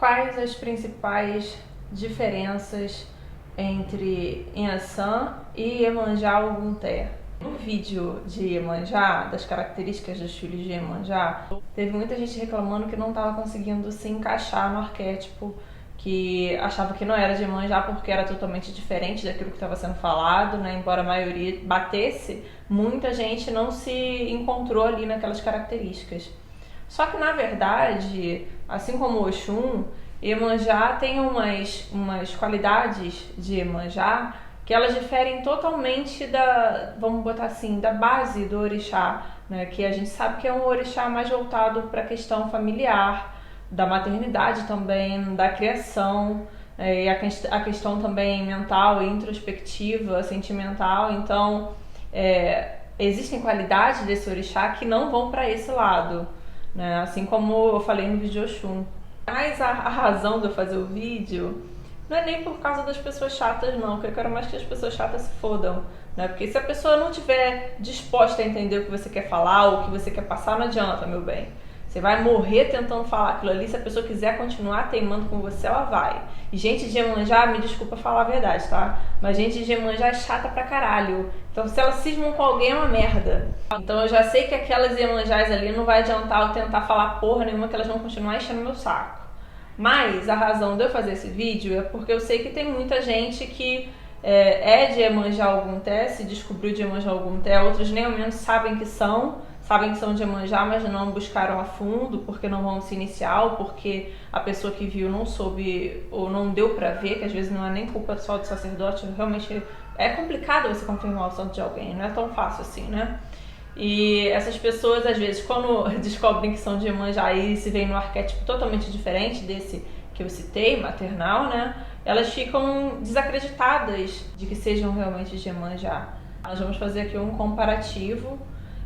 Quais as principais diferenças entre Inhaçã e Iemanjá Ogunté? No vídeo de Iemanjá, das características dos filhos de Iemanjá, teve muita gente reclamando que não estava conseguindo se encaixar no arquétipo, que achava que não era de Iemanjá porque era totalmente diferente daquilo que estava sendo falado, né? Embora a maioria batesse, muita gente não se encontrou ali naquelas características. Só que na verdade, assim como o Oxum, Iemanjá tem umas qualidades de Iemanjá que elas diferem totalmente vamos botar assim, da base do orixá, né? Que a gente sabe que é um orixá mais voltado para a questão familiar, da maternidade também, da criação, e a questão também mental, introspectiva, sentimental. Então, existem qualidades desse orixá que não vão para esse lado, né? Assim como eu falei no vídeo Oxum. Mas a razão de eu fazer o vídeo não é nem por causa das pessoas chatas, não, porque eu quero mais que as pessoas chatas se fodam, né? Porque se a pessoa não estiver disposta a entender o que você quer falar ou o que você quer passar, não adianta, meu bem. Você vai morrer tentando falar aquilo ali. Se a pessoa quiser continuar teimando com você, ela vai. E gente de Iemanjá, me desculpa falar a verdade, tá? Mas gente de Iemanjá é chata pra caralho. Então se elas cismam com alguém é uma merda. Então eu já sei que aquelas Iemanjás ali não vai adiantar eu tentar falar porra nenhuma, que elas vão continuar enchendo meu saco. Mas a razão de eu fazer esse vídeo é porque eu sei que tem muita gente que é de Iemanjá Ogunté, se descobriu de Iemanjá Ogunté, outros nem ao menos sabem que são de Iemanjá, mas não buscaram a fundo, porque não vão se iniciar, ou porque a pessoa que viu não soube, ou não deu pra ver, que às vezes não é nem culpa só do sacerdote, realmente é complicado você confirmar o santo de alguém, não é tão fácil assim, né? E essas pessoas, às vezes, quando descobrem que são de Iemanjá e se veem num arquétipo totalmente diferente desse que eu citei, maternal, né? Elas ficam desacreditadas de que sejam realmente de Iemanjá. Nós vamos fazer aqui um comparativo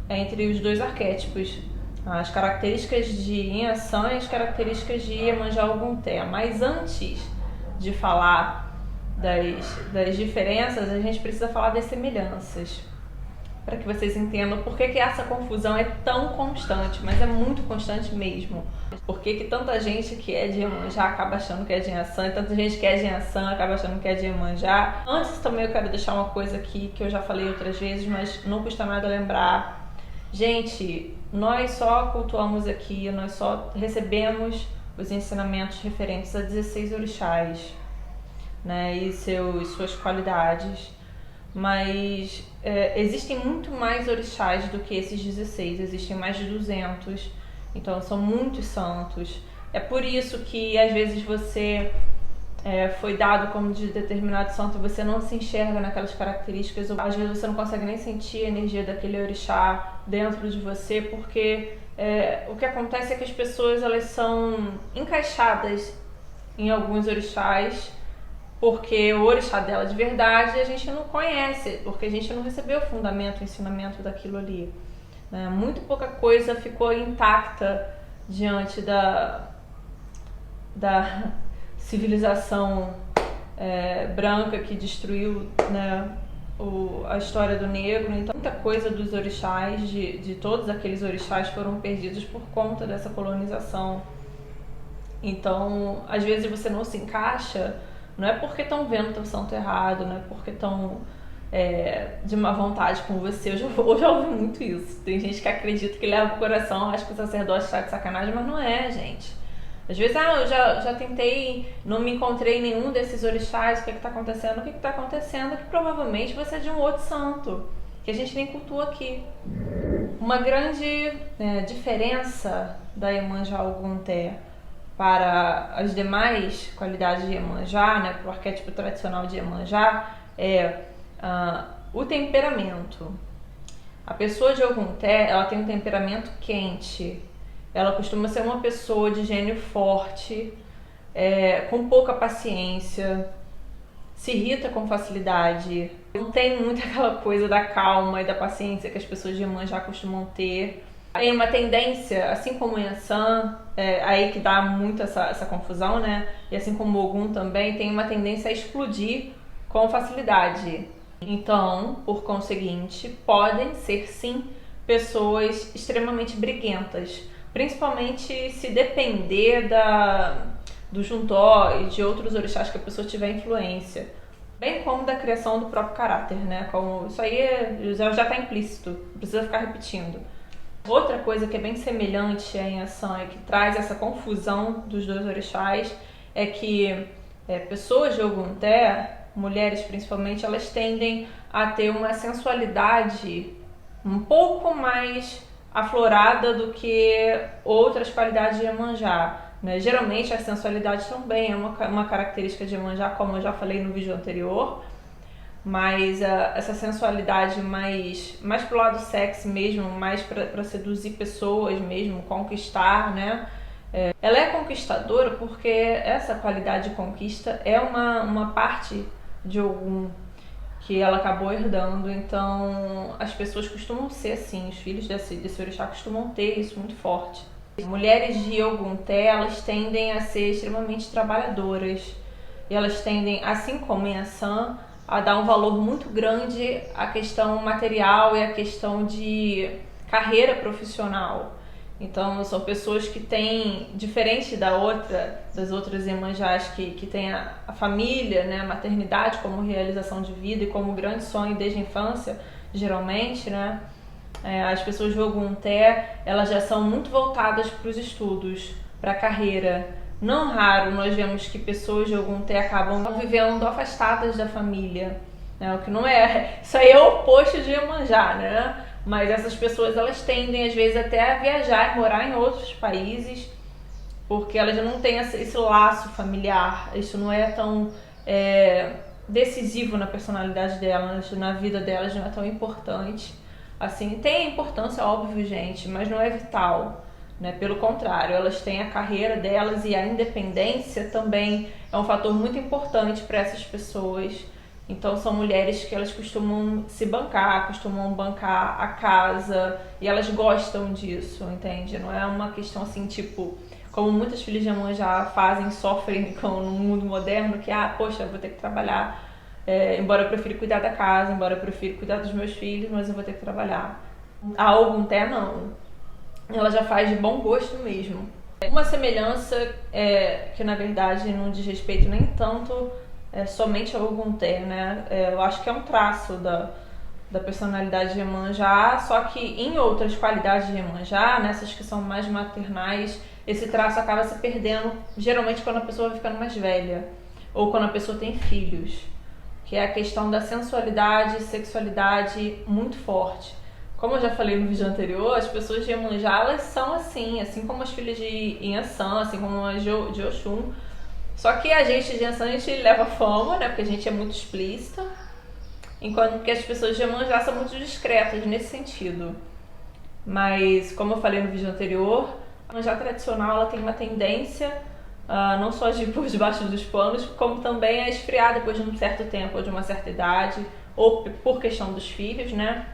entre os dois arquétipos, as características de Inhaçã e as características de Iemanjá Ogunté. Mas antes de falar das diferenças, a gente precisa falar das semelhanças, para que vocês entendam por que essa confusão é tão constante, mas é muito constante mesmo. Por que tanta gente que é de Iemanjá acaba achando que é de Inhaçã, e tanta gente que é de Inhaçã acaba achando que é de Iemanjá. Antes também eu quero deixar uma coisa aqui que eu já falei outras vezes, mas não custa nada lembrar. Gente, nós só cultuamos aqui, nós só recebemos os ensinamentos referentes a 16 orixás, né, e suas qualidades. Mas existem muito mais orixás do que esses 16, existem mais de 200, então são muitos santos. É por isso que às vezes você foi dado como de determinado santo e você não se enxerga naquelas características, ou às vezes você não consegue nem sentir a energia daquele orixá dentro de você, porque o que acontece é que as pessoas elas são encaixadas em alguns orixás, porque o orixá dela de verdade a gente não conhece, porque a gente não recebeu o fundamento, o ensinamento daquilo ali, né? Muito pouca coisa ficou intacta diante da civilização branca que destruiu, né, a história do negro. Então muita coisa dos orixás, de todos aqueles orixás, foram perdidos por conta dessa colonização. Então às vezes você não se encaixa, não é porque estão vendo teu santo errado, não é porque estão de má vontade com você. Eu já ouvi muito isso. Tem gente que acredita que leva o coração, acha que o sacerdote está de sacanagem, mas não é, gente. Às vezes, eu já tentei, não me encontrei em nenhum desses orixás, o que está acontecendo? O que está acontecendo é que provavelmente você é de um outro santo, que a gente nem cultua aqui. Uma grande diferença da Iemanjá Ogunté para as demais qualidades de Iemanjá, né, para o arquétipo tradicional de Iemanjá, é o temperamento. A pessoa de Ogunté, ela tem um temperamento quente, ela costuma ser uma pessoa de gênio forte, com pouca paciência, se irrita com facilidade, não tem muito aquela coisa da calma e da paciência que as pessoas de Iemanjá costumam ter. Tem uma tendência, assim como Inhaçã, aí que dá muito essa confusão, né? E assim como Ogum também, tem uma tendência a explodir com facilidade. Então, por conseguinte, podem ser sim pessoas extremamente briguentas, principalmente se depender do Juntó e de outros orixás que a pessoa tiver influência. Bem como da criação do próprio caráter, né? Como isso aí já está implícito, não precisa ficar repetindo. Outra coisa que é bem semelhante a Inhaçã e que traz essa confusão dos dois orixás é que pessoas de Ogunté, mulheres principalmente, elas tendem a ter uma sensualidade um pouco mais aflorada do que outras qualidades de Iemanjá, né? Geralmente a sensualidade também é uma característica de Iemanjá, como eu já falei no vídeo anterior, mas essa sensualidade mais pro lado sexy mesmo, mais para seduzir pessoas mesmo, conquistar, né? Ela é conquistadora porque essa qualidade de conquista é uma parte de Ogum que ela acabou herdando, então as pessoas costumam ser assim, os filhos desse orixá costumam ter isso muito forte. Mulheres de Ogunté, elas tendem a ser extremamente trabalhadoras e elas tendem, assim como em Inhaçã, a dar um valor muito grande à questão material e à questão de carreira profissional. Então são pessoas que têm, diferente das outras Iemanjás que têm a família, né, a maternidade como realização de vida e como grande sonho desde a infância, geralmente, né? As pessoas de Ogunté, elas já são muito voltadas para os estudos, para a carreira. Não raro nós vemos que pessoas de Ogunté acabam vivendo afastadas da família, né? O que não é, isso aí é o oposto de Iemanjá, né? Mas essas pessoas, elas tendem às vezes até a viajar e morar em outros países porque elas não têm esse laço familiar. Isso não é tão decisivo na personalidade delas, na vida delas, não é tão importante. Assim, tem importância, óbvio, gente, mas não é vital, né? Pelo contrário, elas têm a carreira delas e a independência também é um fator muito importante para essas pessoas. Então são mulheres que elas costumam se bancar, costumam bancar a casa e elas gostam disso, entende? Não é uma questão assim, tipo, como muitas filhas de Iemanjá fazem, sofrem no mundo moderno, que, poxa, eu vou ter que trabalhar, embora eu prefira cuidar da casa, embora eu prefira cuidar dos meus filhos, mas eu vou ter que trabalhar. A Ogunté não, ela já faz de bom gosto mesmo. Uma semelhança que na verdade não diz respeito nem tanto somente a Ogunté, né? Eu acho que é um traço da personalidade de Iemanjá, só que em outras qualidades de Iemanjá, nessas que são mais maternais, esse traço acaba se perdendo, geralmente quando a pessoa vai ficando mais velha, ou quando a pessoa tem filhos, que é a questão da sensualidade e sexualidade muito forte. Como eu já falei no vídeo anterior, as pessoas de Iemanjá, elas são assim como as filhas de Inhaçã, assim como as de Oxum. Só que a gente de Inhaçã, a gente leva fama, né, porque a gente é muito explícita, enquanto que as pessoas de Iemanjá são muito discretas nesse sentido. Mas, como eu falei no vídeo anterior, a Iemanjá tradicional, ela tem uma tendência não só a agir por debaixo dos panos, como também a esfriar depois de um certo tempo, ou de uma certa idade, ou por questão dos filhos, né?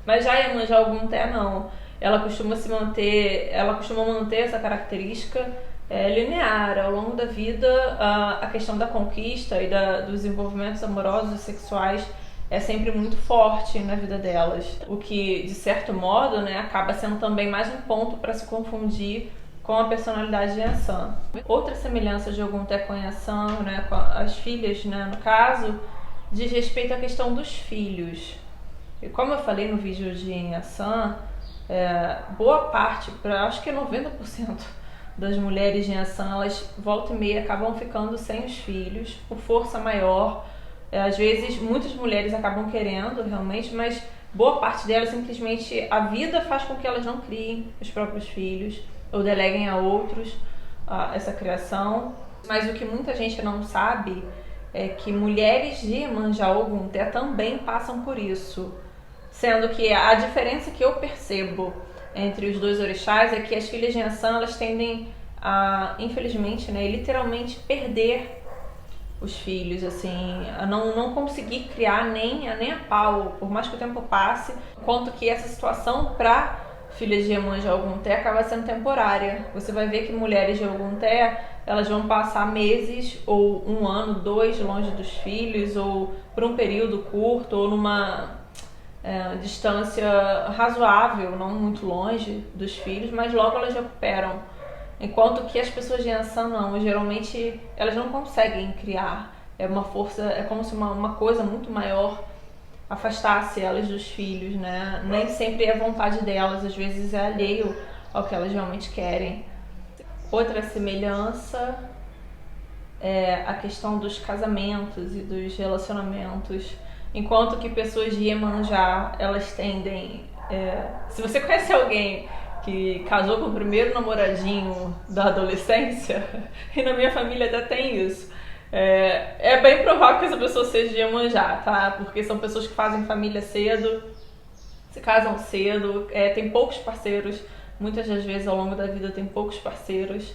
Mas já a Iemanjá Ogunté não. Ela costuma manter essa característica linear ao longo da vida. A questão da conquista e dos envolvimentos amorosos e sexuais é sempre muito forte na vida delas, o que de certo modo, né, acaba sendo também mais um ponto para se confundir com a personalidade de Inhaçã. Outra semelhança de Ogunté com Inhaçã, né, com as filhas, né, no caso, diz respeito à questão dos filhos. E como eu falei no vídeo de Inhaçã, boa parte, acho que 90% das mulheres de Inhaçã, elas volta e meia acabam ficando sem os filhos, por força maior. Às vezes, muitas mulheres acabam querendo realmente, mas boa parte delas simplesmente a vida faz com que elas não criem os próprios filhos ou deleguem a outros essa criação. Mas o que muita gente não sabe é que mulheres de Iemanjá Ogunté também passam por isso. Sendo que a diferença que eu percebo entre os dois orixás é que as filhas de Inhaçã, elas tendem a, infelizmente, né, literalmente perder os filhos, assim, a não conseguir criar nem a pau, por mais que o tempo passe, enquanto que essa situação para filhas de Iemanjá Ogunté acaba sendo temporária. Você vai ver que mulheres de Ogunté, elas vão passar meses ou 1 ano, 2 longe dos filhos, ou por um período curto, ou numa distância razoável, não muito longe dos filhos, mas logo elas recuperam Enquanto que as pessoas de Yansan não, geralmente elas não conseguem criar. É uma força, é como se uma coisa muito maior afastasse elas dos filhos, né? Nem sempre é vontade delas, às vezes é alheio ao que elas realmente querem. Outra semelhança é a questão dos casamentos e dos relacionamentos. Enquanto que pessoas de Iemanjá, elas tendem... se você conhece alguém que casou com o primeiro namoradinho da adolescência, e na minha família até tem isso, é bem provável que essa pessoa seja de Iemanjá, tá? Porque são pessoas que fazem família cedo, se casam cedo, tem poucos parceiros, muitas das vezes ao longo da vida tem poucos parceiros,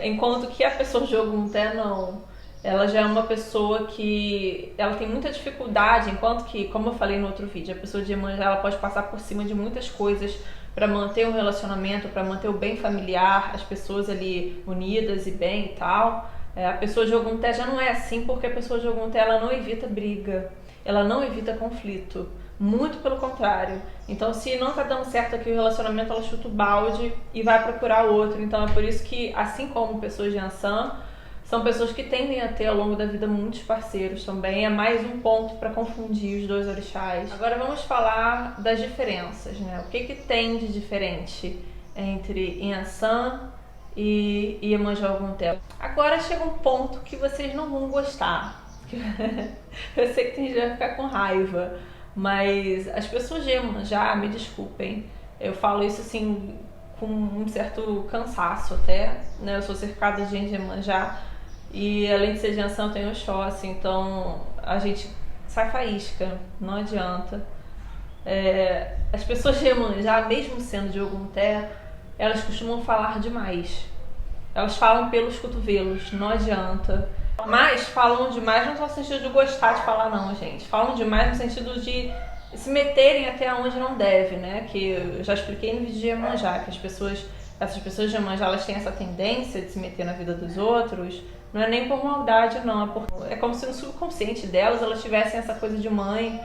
enquanto que a pessoa de Ogum-Té não. Ela já é uma pessoa que ela tem muita dificuldade, enquanto que, como eu falei no outro vídeo, a pessoa de Iemanjá ela pode passar por cima de muitas coisas para manter um relacionamento, para manter o bem familiar, as pessoas ali unidas e bem e tal. A pessoa de Ogum-Té já não é assim, porque a pessoa de Ogum-Té ela não evita briga, ela não evita conflito, muito pelo contrário. Então, se não tá dando certo aqui o relacionamento, ela chuta o balde e vai procurar outro. Então é por isso que, assim como pessoas de Yansan, são pessoas que tendem a ter ao longo da vida muitos parceiros também. É mais um ponto para confundir os dois orixás. Agora vamos falar das diferenças, né? O que tem de diferente entre Yansan e Iemanjá Ogum-Té? Agora chega um ponto que vocês não vão gostar. Eu sei que tem gente que vai ficar com raiva, mas as pessoas de Iemanjá, me desculpem, eu falo isso assim com um certo cansaço até, né? Eu sou cercada de gente de Iemanjá e além de ser de Yansan eu tenho Oxóssi, então a gente sai faísca, não adianta. As pessoas de Iemanjá, mesmo sendo de Ogum-Té, elas costumam falar demais. Elas falam pelos cotovelos, não adianta. Mas falam demais não só no sentido de gostar de falar não, gente. Falam demais no sentido de se meterem até onde não deve, né? Que eu já expliquei no vídeo de Iemanjá, que essas pessoas de Iemanjá, elas têm essa tendência de se meter na vida dos outros. Não é nem por maldade, não. É como se no subconsciente delas, elas tivessem essa coisa de mãe.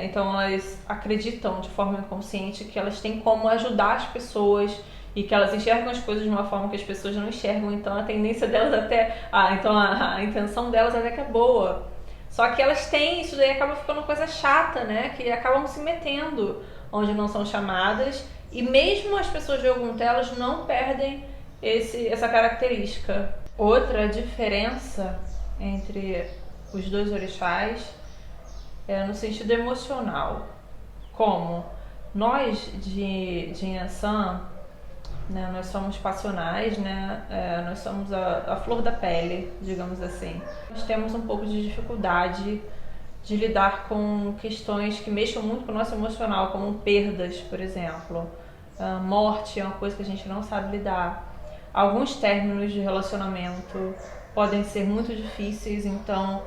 Então elas acreditam de forma inconsciente que elas têm como ajudar as pessoas e que elas enxergam as coisas de uma forma que as pessoas não enxergam. Então a tendência delas até... então a intenção delas até que é boa. Só que elas têm, isso daí acaba ficando uma coisa chata, né? Que acabam se metendo onde não são chamadas. E mesmo as pessoas de Ogum-Té, elas não perdem essa característica. Outra diferença entre os dois orixás é no sentido emocional. Como nós de Yansan, né, nós somos passionais, né? Nós somos a flor da pele, digamos assim. Nós temos um pouco de dificuldade de lidar com questões que mexam muito com o nosso emocional, como perdas, por exemplo. Morte é uma coisa que a gente não sabe lidar. Alguns términos de relacionamento podem ser muito difíceis, então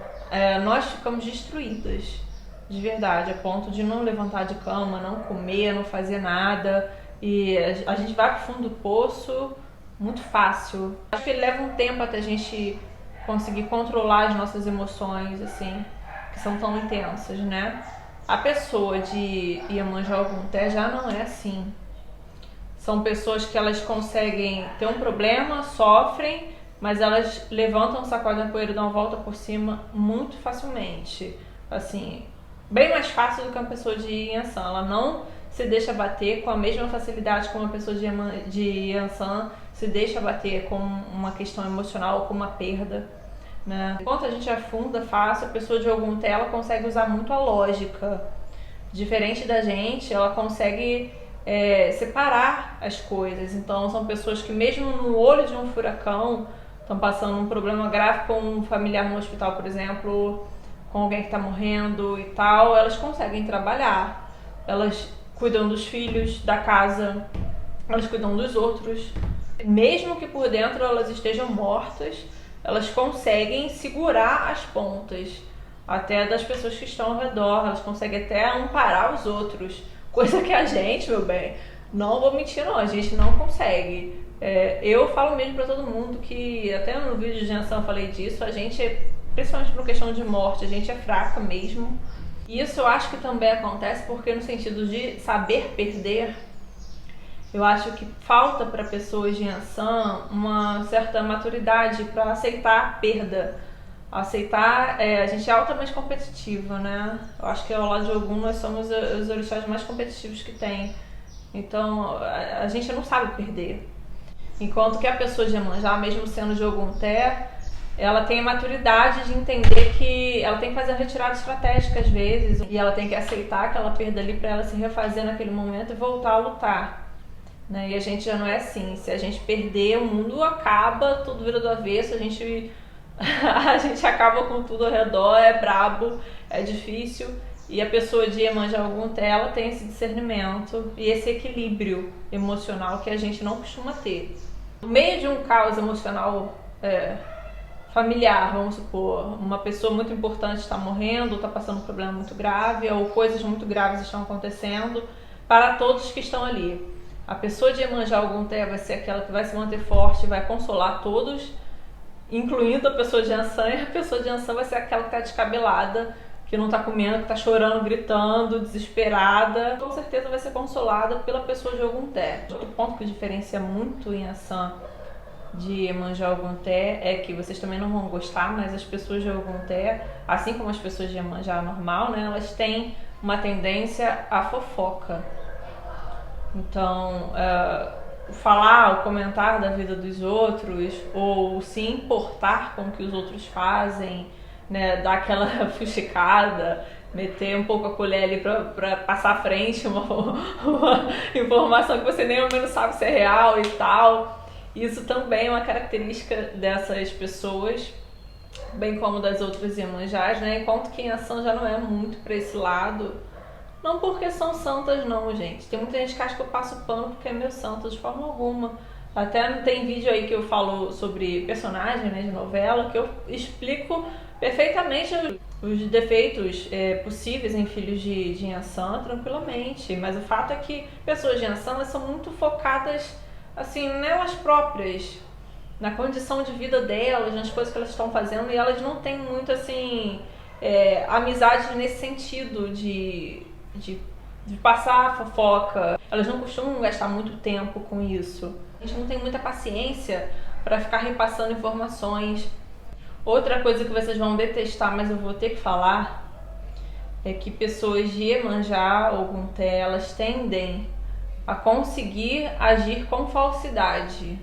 nós ficamos destruídas, de verdade, a ponto de não levantar de cama, não comer, não fazer nada. E a gente vai pro fundo do poço muito fácil. Acho que leva um tempo até a gente conseguir controlar as nossas emoções, assim, que são tão intensas, né? A pessoa de Iemanjá Ogum-Té já não é assim. São pessoas que elas conseguem ter um problema, sofrem, mas elas levantam, sacodem a poeira e dão uma volta por cima muito facilmente. Assim, bem mais fácil do que uma pessoa de Yansan. Ela não se deixa bater com a mesma facilidade que uma pessoa de Yansan se deixa bater com uma questão emocional ou com uma perda, né? Enquanto a gente afunda fácil, a pessoa de Ogum-Té ela consegue usar muito a lógica. Diferente da gente, ela consegue separar as coisas. Então são pessoas que mesmo no olho de um furacão estão passando um problema grave com um familiar no hospital, por exemplo, com alguém que está morrendo e tal, elas conseguem trabalhar. Elas cuidam dos filhos, da casa, elas cuidam dos outros. Mesmo que por dentro elas estejam mortas, elas conseguem segurar as pontas, até das pessoas que estão ao redor, elas conseguem até amparar os outros, coisa que a gente, meu bem, não vou mentir não, a gente não consegue. Eu falo mesmo pra todo mundo que, até no vídeo de Yansan eu falei disso, a gente, principalmente por questão de morte, a gente é fraca mesmo. E isso eu acho que também acontece porque no sentido de saber perder, Eu acho que falta para pessoas de Yansan uma certa maturidade para aceitar a perda. Aceitar, a gente é altamente competitivo, né? Eu acho que ao lado de Ogum nós somos os orixás mais competitivos que tem. Então a gente não sabe perder. Enquanto que a pessoa de Iemanjá, mesmo sendo de Ogum-Té, ela tem a maturidade de entender que ela tem que fazer a retirada estratégica às vezes e ela tem que aceitar aquela perda ali para ela se refazer naquele momento e voltar a lutar. Né? E a gente já não é assim. Se a gente perder, o mundo acaba, tudo vira do avesso, a gente acaba com tudo ao redor, é brabo, é difícil. E a pessoa de Iemanjá Ogum-Té, ela tem esse discernimento e esse equilíbrio emocional que a gente não costuma ter. No meio de um caos emocional familiar, vamos supor, uma pessoa muito importante está morrendo, está passando um problema muito grave, ou coisas muito graves estão acontecendo para todos que estão ali. A pessoa de Iemanjá Ogum-Té vai ser aquela que vai se manter forte, vai consolar todos, incluindo a pessoa de Yansan, e a pessoa de Yansan vai ser aquela que está descabelada, que não está comendo, que está chorando, gritando, desesperada. Com certeza vai ser consolada pela pessoa de Ogum-Té. Outro ponto que diferencia muito em Yansan de Iemanjá Ogum-Té é que vocês também não vão gostar, mas as pessoas de Ogum-Té, assim como as pessoas de Iemanjá normal, né, elas têm uma tendência à fofoca. Então, falar, ou comentar da vida dos outros, ou se importar com o que os outros fazem, né, dar aquela fuxicada, meter um pouco a colher ali pra passar à frente uma informação que você nem ao menos sabe se é real e tal. Isso também é uma característica dessas pessoas, bem como das outras Iemanjás, né? Enquanto que em Yansan já não é muito pra esse lado. Não porque são santas não, gente. Tem muita gente que acha que eu passo pano porque é meu santo, de forma alguma. Até tem vídeo aí que eu falo sobre personagem, né, de novela, que eu explico perfeitamente os defeitos possíveis em filhos de Yansan, tranquilamente. Mas o fato é que pessoas de Yansan, elas são muito focadas, assim, nelas próprias, na condição de vida delas, nas coisas que elas estão fazendo, e elas não têm muito, assim, amizade nesse sentido de passar fofoca. Elas não costumam gastar muito tempo com isso. A gente não tem muita paciência para ficar repassando informações. Outra coisa que vocês vão detestar, mas eu vou ter que falar, é que pessoas de Iemanjá ou Ogum-Té, elas tendem a conseguir agir com falsidade.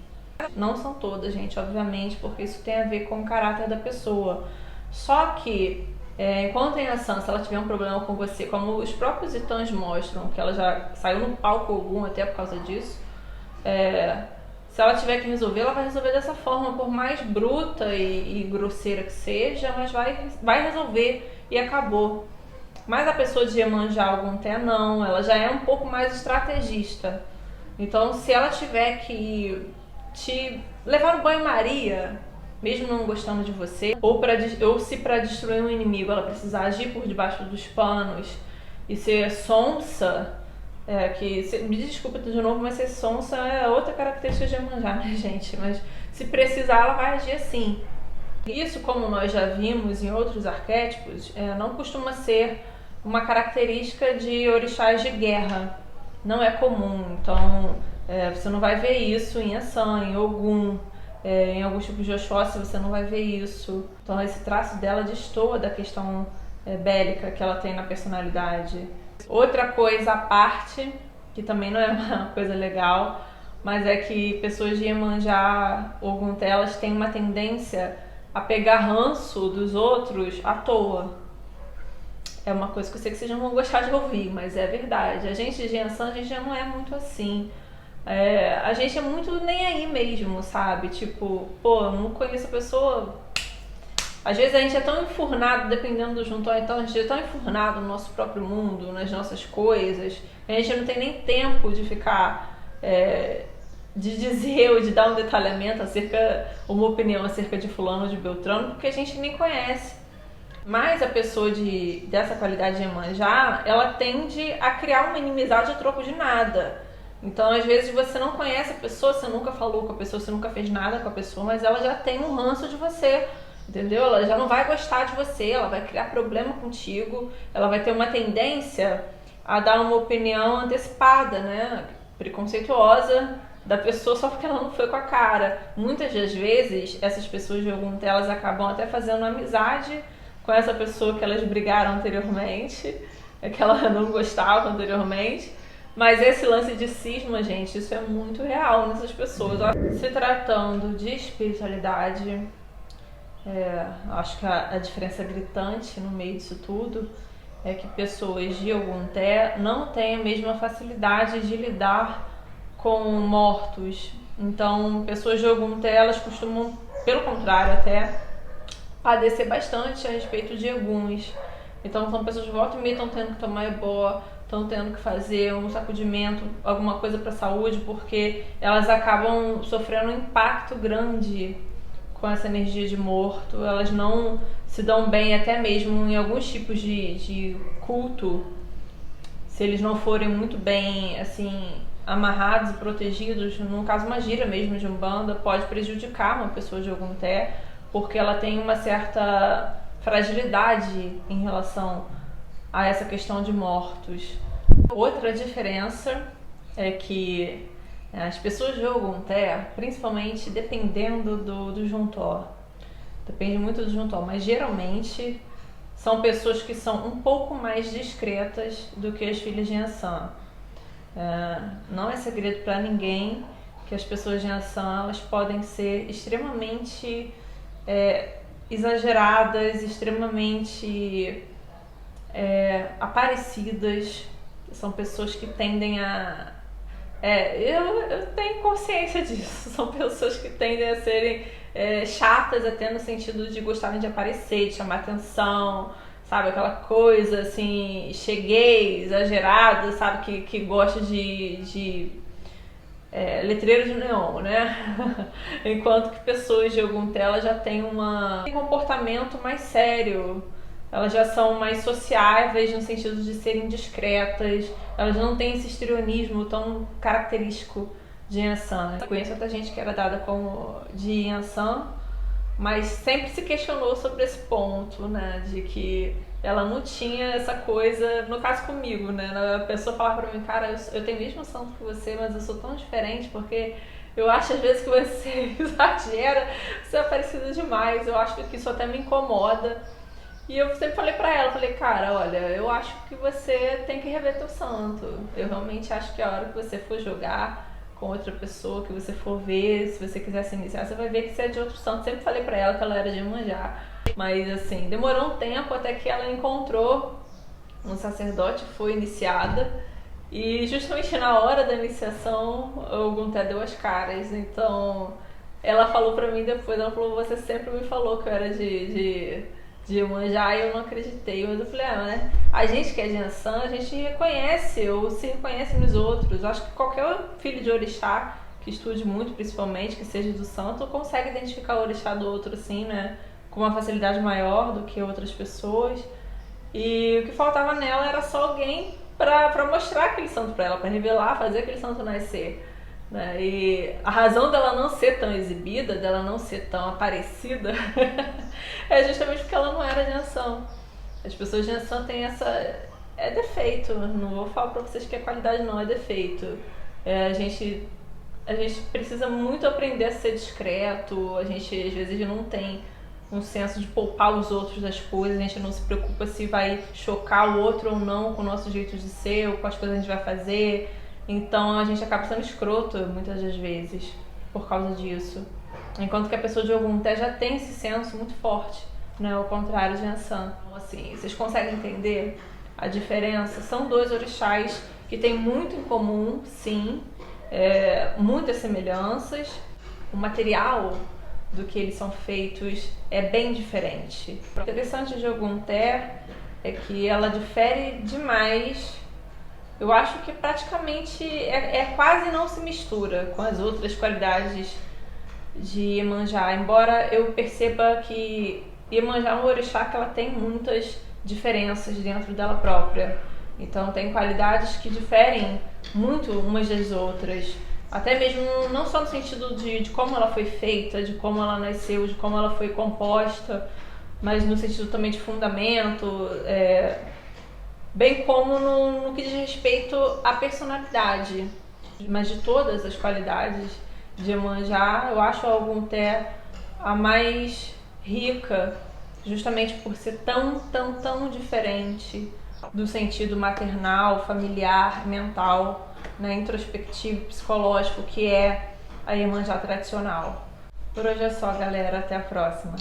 Não são todas, gente, obviamente, porque isso tem a ver com o caráter da pessoa. Só que enquanto em Yansan, se ela tiver um problema com você, como os próprios Itãs mostram, que ela já saiu no palco Ogum até por causa disso, se ela tiver que resolver, ela vai resolver dessa forma, por mais bruta e grosseira que seja, mas vai resolver e acabou. Mas a pessoa de Iemanjá Ogum-Té não, ela já é um pouco mais estrategista. Então, se ela tiver que te levar no banho-maria, mesmo não gostando de você, ou se para destruir um inimigo ela precisar agir por debaixo dos panos e ser sonsa, me desculpa de novo, mas ser sonsa é outra característica de Iemanjá, né, gente? Mas se precisar, ela vai agir assim. Isso, como nós já vimos em outros arquétipos, não costuma ser uma característica de orixás de guerra. Não é comum. Então, você não vai ver isso em Yansan, em Ogum, em alguns tipos de Oxóssi você não vai ver isso. Então, esse traço dela destoa da questão bélica que ela tem na personalidade. Outra coisa à parte, que também não é uma coisa legal, mas é que pessoas de Iemanjá Ogum-Té, elas têm uma tendência a pegar ranço dos outros à toa. É uma coisa que eu sei que vocês não vão gostar de ouvir, mas é verdade. A gente de Yansan, a gente já não é muito assim. A gente é muito nem aí mesmo, sabe? Tipo, eu não conheço a pessoa. Às vezes a gente é tão enfurnado, dependendo do junto, então a gente é tão enfurnado no nosso próprio mundo, nas nossas coisas, a gente não tem nem tempo de ficar, de dizer ou de dar um detalhamento uma opinião acerca de fulano ou de Beltrano, porque a gente nem conhece. Mas a pessoa dessa qualidade de Iemanjá, ela tende a criar uma inimizade a troco de nada. Então, às vezes, você não conhece a pessoa, você nunca falou com a pessoa, você nunca fez nada com a pessoa, mas ela já tem um ranço de você, entendeu? Ela já não vai gostar de você, ela vai criar problema contigo, ela vai ter uma tendência a dar uma opinião antecipada, né? preconceituosa da pessoa só porque ela não foi com a cara. Muitas das vezes, essas pessoas de Ogum-Té, elas acabam até fazendo amizade com essa pessoa que elas brigaram anteriormente, que ela não gostava anteriormente. Mas esse lance de cisma, gente, isso é muito real nessas pessoas. Se tratando de espiritualidade, acho que a diferença gritante no meio disso tudo é que pessoas de Ogum-Té não têm a mesma facilidade de lidar com mortos. Então, pessoas de Ogum-Té, elas costumam, pelo contrário até, padecer bastante a respeito de Oguns. Então, são pessoas que volta e meia estão tendo que tomar ebó, estão tendo que fazer um sacudimento, alguma coisa para a saúde, porque elas acabam sofrendo um impacto grande com essa energia de morto. Elas não se dão bem até mesmo em alguns tipos de culto, se eles não forem muito bem assim amarrados e protegidos. No caso, uma gira mesmo de Umbanda pode prejudicar uma pessoa de Ogum-Té, porque ela tem uma certa fragilidade em relação a essa questão de mortos. Outra diferença é que as pessoas de Ogum-Té, principalmente dependendo do Juntó, depende muito do Juntó, mas geralmente são pessoas que são um pouco mais discretas do que as filhas de Ansan. Não é segredo para ninguém que as pessoas de Ansan, elas podem ser extremamente exageradas, extremamente aparecidas. São pessoas que tendem a... eu tenho consciência disso. São pessoas que tendem a serem chatas até no sentido de gostarem de aparecer, de chamar atenção, sabe? Aquela coisa assim, cheguei, exagerada, sabe? Que gosta de letreiro de neon, né? Enquanto que pessoas de Ogum-Té, elas já têm um comportamento mais sério. Elas já são mais sociáveis no sentido de serem discretas. Elas não têm esse histrionismo tão característico de Ansan. Eu conheço outra gente que era dada como de Ansan, mas sempre se questionou sobre esse ponto, né? De que ela não tinha essa coisa, no caso comigo, né? A pessoa falava pra mim, cara, eu tenho o mesmo santo que você, mas eu sou tão diferente porque eu acho às vezes que você exagera, você é parecida demais, eu acho que isso até me incomoda. E eu sempre falei pra ela, cara, olha, eu acho que você tem que rever teu santo. Eu realmente acho que a hora que você for jogar com outra pessoa, que você for ver, se você quiser se iniciar, você vai ver que você é de outro santo. Sempre falei pra ela que ela era de Iemanjá. Mas assim, demorou um tempo até que ela encontrou um sacerdote, foi iniciada. E justamente na hora da iniciação, o Ogum-Té deu as caras. Então, ela falou pra mim depois, ela falou, você sempre me falou que eu era de Iemanjá, e eu não acreditei. Mas eu falei, né? A gente que é de Ansan, a gente reconhece ou se reconhece nos outros. Eu acho que qualquer filho de orixá que estude muito, principalmente, que seja do santo, consegue identificar o orixá do outro assim, né? Com uma facilidade maior do que outras pessoas. E o que faltava nela era só alguém pra mostrar aquele santo pra ela, pra revelar, fazer aquele santo nascer. Né? E a razão dela não ser tão exibida, dela não ser tão aparecida, é justamente porque ela não era de Ansan. As pessoas de Ansan têm essa... É defeito, não vou falar pra vocês que é qualidade, não, é defeito. A gente precisa muito aprender a ser discreto, a gente às vezes não tem um senso de poupar os outros das coisas, a gente não se preocupa se vai chocar o outro ou não com o nosso jeito de ser, ou com as coisas que a gente vai fazer. Então a gente acaba sendo escroto muitas das vezes por causa disso. Enquanto que a pessoa de Ogum-Té já tem esse senso muito forte, né? Ao contrário de Ansan. Então, assim, vocês conseguem entender a diferença? São dois orixás que têm muito em comum, sim, muitas semelhanças. O material do que eles são feitos é bem diferente. O interessante de Ogum-Té é que ela difere demais. Eu acho que praticamente quase não se mistura com as outras qualidades de Iemanjá, embora eu perceba que Iemanjá é um orixá que ela tem muitas diferenças dentro dela própria. Então tem qualidades que diferem muito umas das outras, até mesmo não só no sentido de como ela foi feita, de como ela nasceu, de como ela foi composta, mas no sentido também de fundamento, bem como no que diz respeito à personalidade. Mas de todas as qualidades de Iemanjá, eu acho a Ogum-Té a mais rica, justamente por ser tão diferente do sentido maternal, familiar, mental, né, introspectivo, psicológico, que é a Iemanjá tradicional. Por hoje é só, galera. Até a próxima.